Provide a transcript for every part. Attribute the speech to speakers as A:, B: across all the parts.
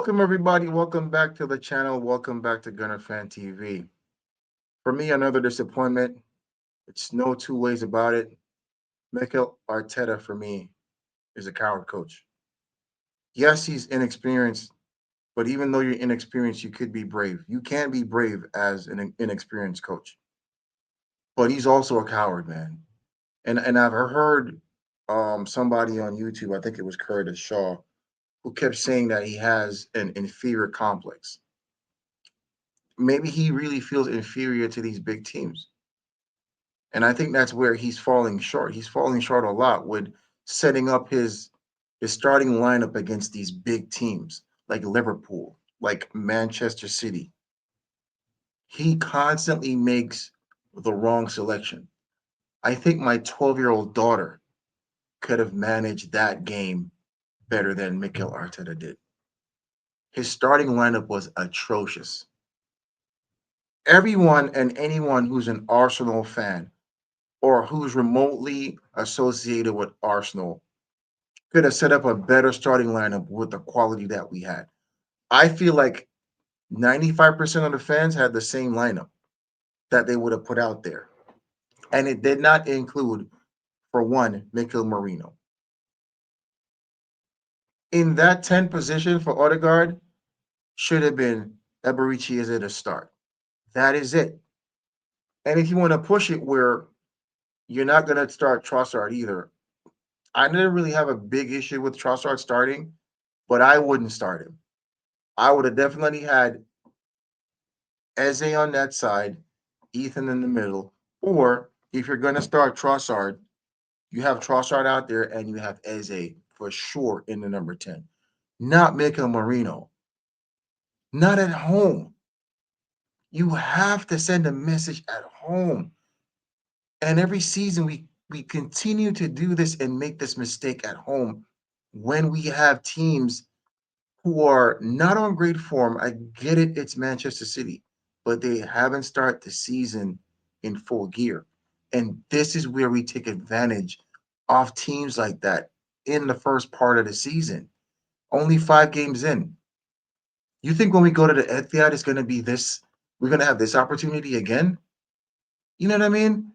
A: Welcome, everybody. Welcome back to the channel. Welcome back to Gunner Fan TV. For me, another disappointment. It's no two ways about it. Mikel Arteta, for me, is a coward coach. Yes, he's inexperienced, but even though you're inexperienced, you could be brave. You can be brave as an inexperienced coach, but he's also a coward, man. And I've heard somebody on YouTube, I think it was Curtis Shaw, who kept saying that he has an inferior complex. Maybe he really feels inferior to these big teams. And I think that's where he's falling short. He's falling short a lot with setting up his starting lineup against these big teams like Liverpool, like Manchester City. He constantly makes the wrong selection. I think my 12-year-old daughter could have managed that game better than Mikel Arteta did. His starting lineup was atrocious. Everyone and anyone who's an Arsenal fan or who's remotely associated with Arsenal could have set up a better starting lineup with the quality that we had. I feel like 95% of the fans had the same lineup that they would have put out there. And it did not include, for one, Mikel Marino. In that 10 position for Odegaard, should have been Eberici as at a start. That is it. And if you want to push it where you're not going to start Trossard either, I didn't really have a big issue with Trossard starting, but I wouldn't start him. I would have definitely had Eze on that side, Ethan in the middle, or if you're going to start Trossard, you have Trossard out there and you have Eze for sure in the number 10. Not Mikel Marino. Not at home. You have to send a message at home. And every season we continue to do this and make this mistake at home when we have teams who are not on great form. I get it, it's Manchester City, but they haven't started the season in full gear. And this is where we take advantage of teams like that in the first part of the season. Only 5 games in. You think when we go to the Etihad, it's going to be this, we're going to have this opportunity again? You know what I mean?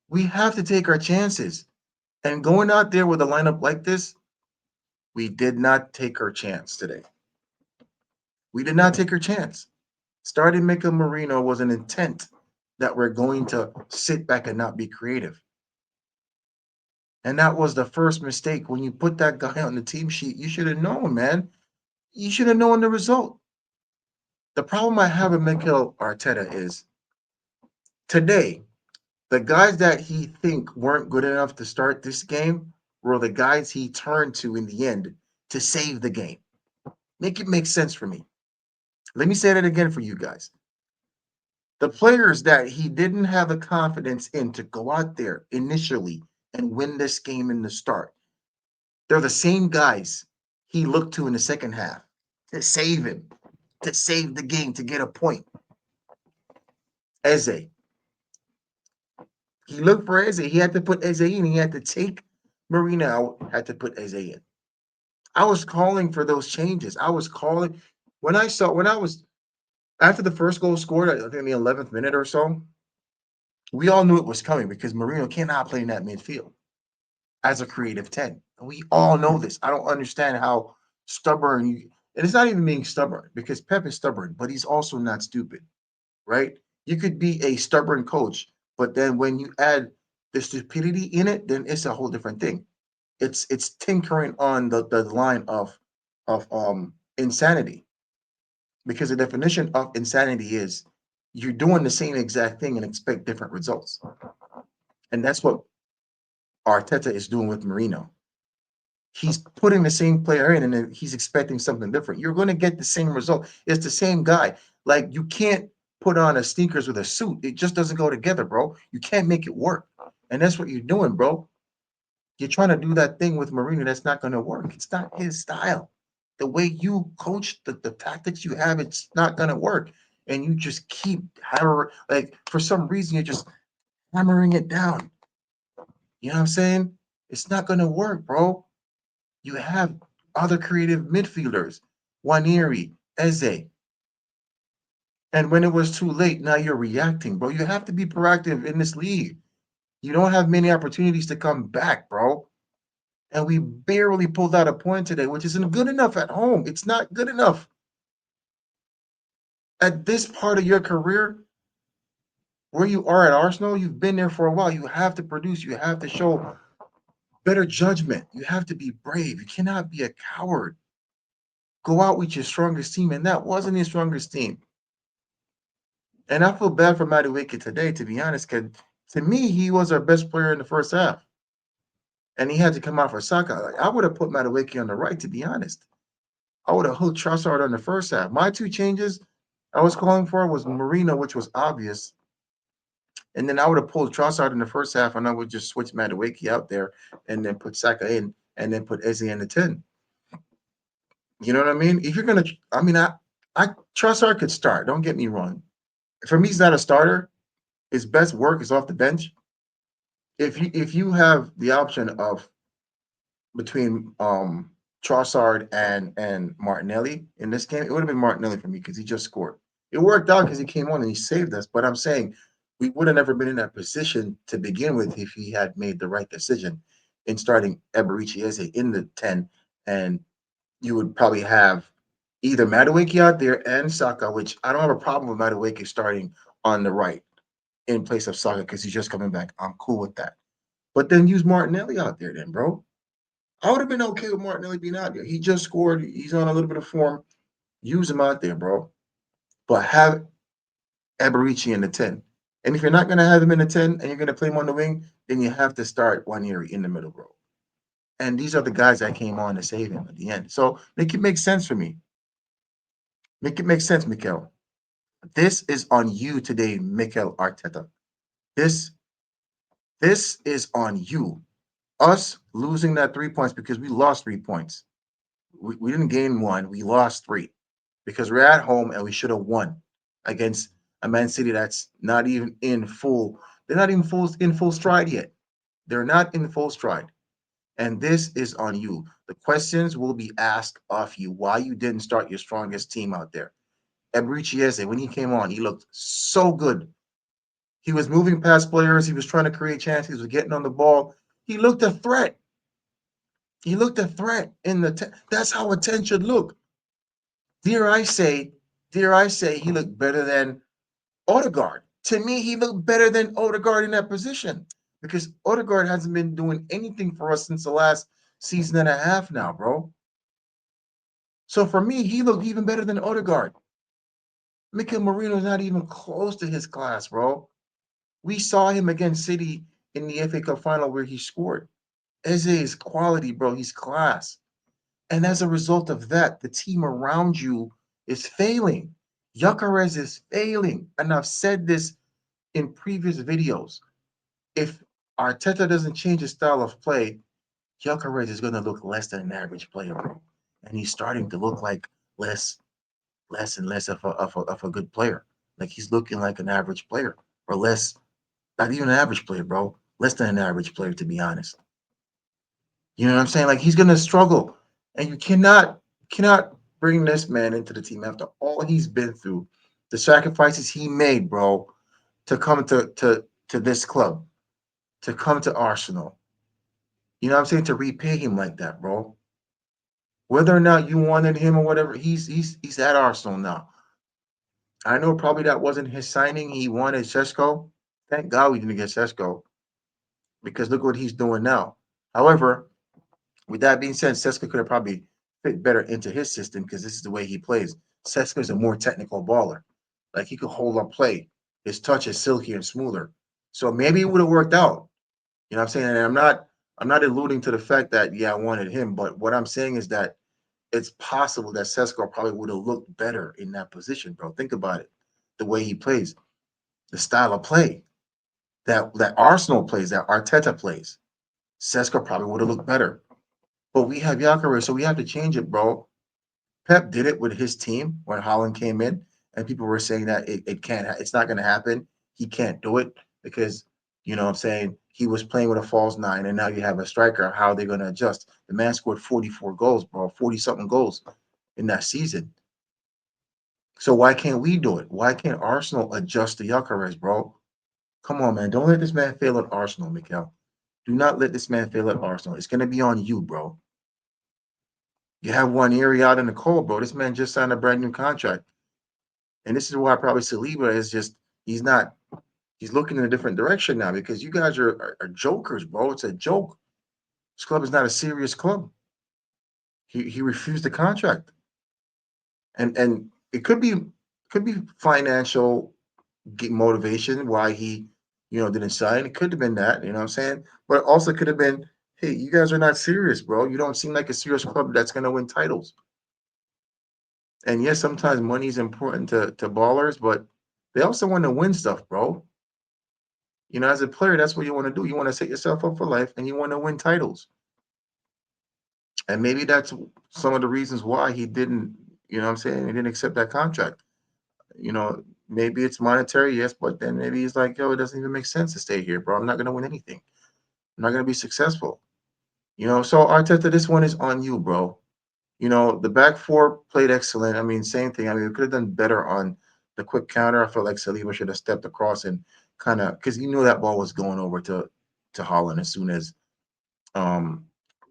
A: We have to take our chances. And going out there with a lineup like this, we did not take our chance today. We did not take our chance. Starting Mika Marino was an intent that we're going to sit back and not be creative. And that was the first mistake. When you put that guy on the team sheet, you should have known, man. You should have known the result. The problem I have with Mikel Arteta is today, the guys that he think weren't good enough to start this game were the guys he turned to in the end to save the game. Make it make sense for me. Let me say that again for you guys. The players that he didn't have the confidence in to go out there initially and win this game in the start, they're the same guys he looked to in the second half to save him, to save the game, to get a point. Eze. He looked for Eze. He had to put Eze in. He had to take Marina out, had to put Eze in. I was calling for those changes. I was calling when I was after the first goal scored, I think in the 11th minute or so, we all knew it was coming because Marino cannot play in that midfield as a creative 10. We all know this. I don't understand how stubborn you, and it's not even being stubborn because Pep is stubborn, but he's also not stupid, right? You could be a stubborn coach, but then when you add the stupidity in it, then it's a whole different thing. It's tinkering on the line of insanity because the definition of insanity is you're doing the same exact thing and expect different results. And that's what Arteta is doing with Marino. He's putting the same player in and then he's expecting something different. You're going to get the same result. It's the same guy. Like you can't put on a sneakers with a suit. It just doesn't go together, bro. You can't make it work. And that's what you're doing, bro. You're trying to do that thing with Mourinho that's not going to work. It's not his style. The way you coach, the tactics you have, it's not going to work. And you just keep hammering, like for some reason, you're just hammering it down. You know what I'm saying? It's not going to work, bro. You have other creative midfielders. Waniri, Eze. And when it was too late, now you're reacting, bro. You have to be proactive in this league. You don't have many opportunities to come back, bro. And we barely pulled out a point today, which isn't good enough at home. It's not good enough. At this part of your career, where you are at Arsenal, you've been there for a while. You have to produce, you have to show better judgment. You have to be brave. You cannot be a coward. Go out with your strongest team, and that wasn't his strongest team. And I feel bad for Madueke today, to be honest, because to me, he was our best player in the first half. And he had to come out for Saka. Like, I would have put Madueke on the right, to be honest. I would have hooked Trossard on the first half. My two changes I was calling for was Marino, which was obvious. And then I would have pulled Trossard in the first half, and I would just switch Madueke out there and then put Saka in and then put Eze in the 10. You know what I mean? If you're gonna, I mean, I Trossard could start. Don't get me wrong. For me, he's not a starter. His best work is off the bench. If you have the option of between Trossard and Martinelli in this game, it would have been Martinelli for me because he just scored. It worked out because he came on and he saved us. But I'm saying we would have never been in that position to begin with if he had made the right decision in starting Eberici Eze in the 10, and you would probably have either Madueke out there and Saka, which I don't have a problem with Madueke starting on the right in place of Saka because he's just coming back. I'm cool with that. But then use Martinelli out there, then, bro. I would have been okay with Martinelli being out there. He just scored. He's on a little bit of form. Use him out there, bro. But have Eberici in the 10. And if you're not going to have him in the 10 and you're going to play him on the wing, then you have to start Waniri in the middle, bro. And these are the guys that came on to save him at the end. So make it make sense for me. Make it make sense, Mikel. This is on you today, Mikel Arteta. This this is on you. Us losing that 3 points because we lost 3 points. We didn't gain one. We lost three because we're at home and we should have won against a Man City that's not even in full. They're not even in full stride yet. They're not in full stride. And this is on you. The questions will be asked of you why you didn't start your strongest team out there. Ebrichiese, when he came on, he looked so good. He was moving past players. He was trying to create chances. He was getting on the ball. He looked a threat. He looked a threat in the. That's how a 10 should look. Dare I say, dare I say, he looked better than Odegaard. To me, he looked better than Odegaard in that position because Odegaard hasn't been doing anything for us since the last season and a half now, bro. So for me, he looked even better than Odegaard. Mikel Marino's not even close to his class, bro. We saw him against City in the FA Cup final where he scored. Eze is quality, bro. He's class. And as a result of that, the team around you is failing. Gyökeres is failing. And I've said this in previous videos. If Arteta doesn't change his style of play, Gyökeres is going to look less than an average player, bro. And he's starting to look like less, less and less of a good player. Like he's looking like an average player or less, not even an average player, bro. Less than an average player, to be honest. You know what I'm saying? Like he's gonna struggle, and you cannot bring this man into the team after all he's been through, the sacrifices he made, bro, to come to this club, to come to Arsenal. You know what I'm saying? To repay him like that, bro. Whether or not you wanted him or whatever, he's at Arsenal now. I know probably that wasn't his signing. He wanted Sesko. Thank God we didn't get Sesko because look what he's doing now. However, with that being said, Sesko could have probably fit better into his system because this is the way he plays. Sesko is a more technical baller. Like he could hold up play. His touch is silkier and smoother. So maybe it would have worked out. You know what I'm saying? And I'm not alluding to the fact that yeah, I wanted him, but what I'm saying is that it's possible that Sesko probably would have looked better in that position, bro. Think about it. The way he plays, the style of play that Arsenal plays, that Arteta plays. Sesko probably would have looked better. But we have Gyökeres, so we have to change it, bro. Pep did it with his team when Holland came in, and people were saying that it can't, it's not going to happen. He can't do it because, you know what I'm saying, he was playing with a false nine, and now you have a striker. How are they going to adjust? The man scored 44 goals, bro, 40 something goals. in that season. So why can't we do it? Why can't Arsenal adjust the Gyökeres, bro? Come on, man. Don't let this man fail at Arsenal, Mikel. Do not let this man fail at Arsenal. It's gonna be on you, bro. You have one area out in the cold, bro. This man just signed a brand new contract. And this is why probably Saliba is just he's not he's looking in a different direction now because you guys are jokers, bro. It's a joke. This club is not a serious club. He refused the contract. And it could be financial motivation why he didn't sign. It could have been that, you know what I'm saying? But it also could have been, hey, you guys are not serious, bro. You don't seem like a serious club that's gonna win titles. And yes, sometimes money is important to ballers, but they also want to win stuff, bro. As a player, that's what you want to do. You want to set yourself up for life and you want to win titles. And maybe that's some of the reasons why he didn't, what I'm saying, he didn't accept that contract. Maybe it's monetary, yes, but then maybe he's like, yo, it doesn't even make sense to stay here, bro. I'm not gonna win anything. I'm not gonna be successful. So Arteta, this one is on you, bro. The back four played excellent. I mean, same thing. I mean, we could have done better on the quick counter. I felt like Saliba should have stepped across and kind of because you knew that ball was going over to Holland as soon as um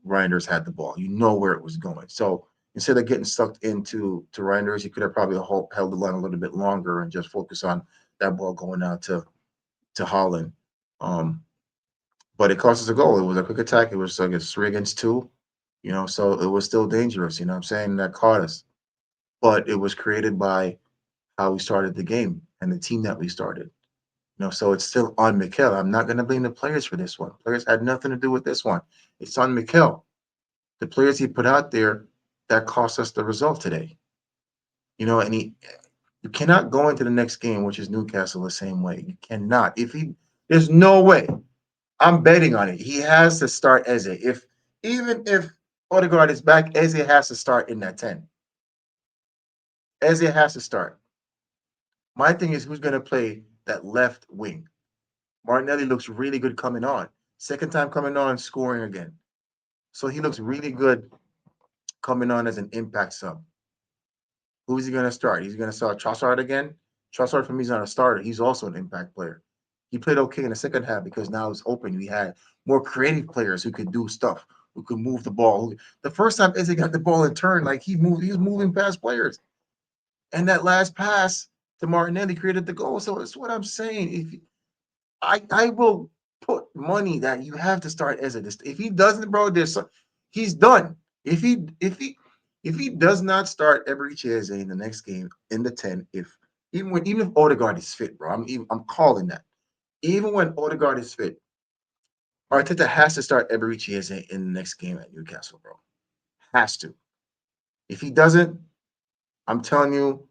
A: Reinders had the ball. You know where it was going. So instead of getting sucked into Reinders, you could have probably held the line a little bit longer and just focus on that ball going out to Holland. Um, but it cost us a goal. It was a quick attack. It was like it's 3 against 2. So it was still dangerous. You know what I'm saying? That caught us. But it was created by how we started the game and the team that we started. So it's still on Mikel. I'm not going to blame the players for this one. Players had nothing to do with this one. It's on Mikel. The players he put out there that cost us the result today. And you cannot go into the next game, which is Newcastle, the same way. You cannot. There's no way. I'm betting on it. He has to start Eze. Even if Odegaard is back, Eze has to start in that 10. Eze has to start. My thing is who's going to play that left wing. Martinelli looks really good coming on. Second time coming on, scoring again. So he looks really good coming on as an impact sub. Who's he going to start? He's going to start Trossard again. Trossard for me is not a starter. He's also an impact player. He played okay in the second half because now it's open. We had more creative players who could do stuff, who could move the ball. The first time Eze got the ball in turn, like he was moving past players. And that last pass to Martinelli created the goal. So it's what I'm saying. If I will put money that you have to start Eze. If he doesn't, bro, he's done. If he does not start Eberechi Eze in the next game in the 10, even if Odegaard is fit, bro, I'm calling that. Even when Odegaard is fit, Arteta has to start Eberechi Eze in the next game at Newcastle, bro. Has to. If he doesn't, I'm telling you,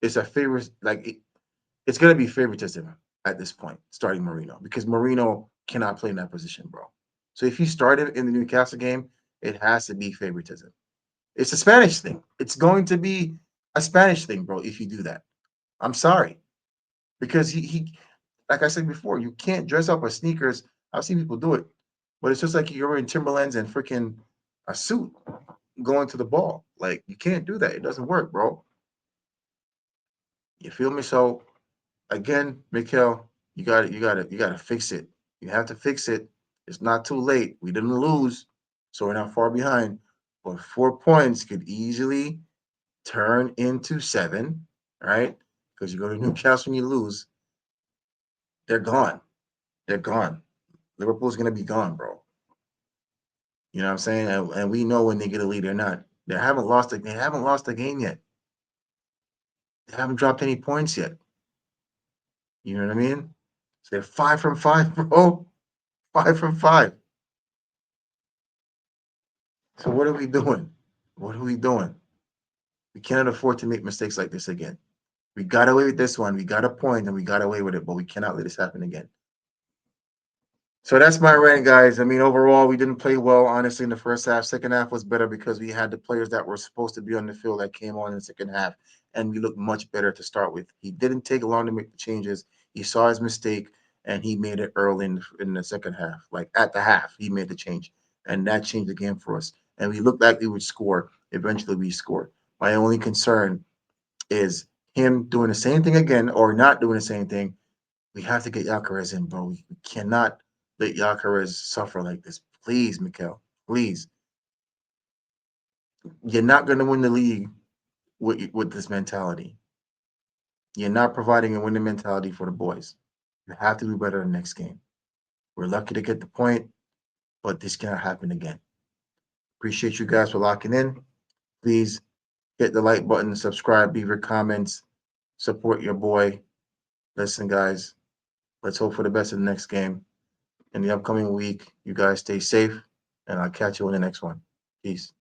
A: it's a favor. It's gonna be favoritism at this point, starting Marino, because Marino cannot play in that position, bro. So if you start him in the Newcastle game, it has to be favoritism. It's a Spanish thing. It's going to be a Spanish thing, bro, if you do that. I'm sorry. Because he like I said before, you can't dress up with sneakers. I've seen people do it, but it's just like you're wearing Timberlands and freaking a suit going to the ball. Like you can't do that. It doesn't work, bro. You feel me? So again, Mikhail, you gotta fix it. You have to fix it. It's not too late. We didn't lose, so we're not far behind. But 4 points could easily turn into 7, right? Because you go to Newcastle and you lose, they're gone. They're gone. Liverpool's gonna be gone, bro. You know what I'm saying? And we know when they get a lead or not. They haven't lost a game yet. They haven't dropped any points yet. You know what I mean? So they're 5 from 5, bro. 5 from 5. So what are we doing? What are we doing? We cannot afford to make mistakes like this again. We got away with this one. We got a point and we got away with it, but we cannot let this happen again. So that's my rant, guys. I mean, overall, we didn't play well, honestly, in the first half. Second half was better because we had the players that were supposed to be on the field that came on in the second half, and we looked much better to start with. He didn't take long to make the changes. He saw his mistake, and he made it early in the second half. Like at the half, he made the change, and that changed the game for us. And we looked like we would score. Eventually, we scored. My only concern is him doing the same thing again or not doing the same thing. We have to get Yacarez in, bro. We cannot let Yacarez suffer like this. Please, Mikel. Please. You're not going to win the league with this mentality. You're not providing a winning mentality for the boys. You have to do better in the next game. We're lucky to get the point, but this cannot happen again. Appreciate you guys for locking in. Please hit the like button, subscribe, leave your comments, support your boy. Listen, guys, let's hope for the best in the next game. In the upcoming week, you guys stay safe, and I'll catch you in the next one. Peace.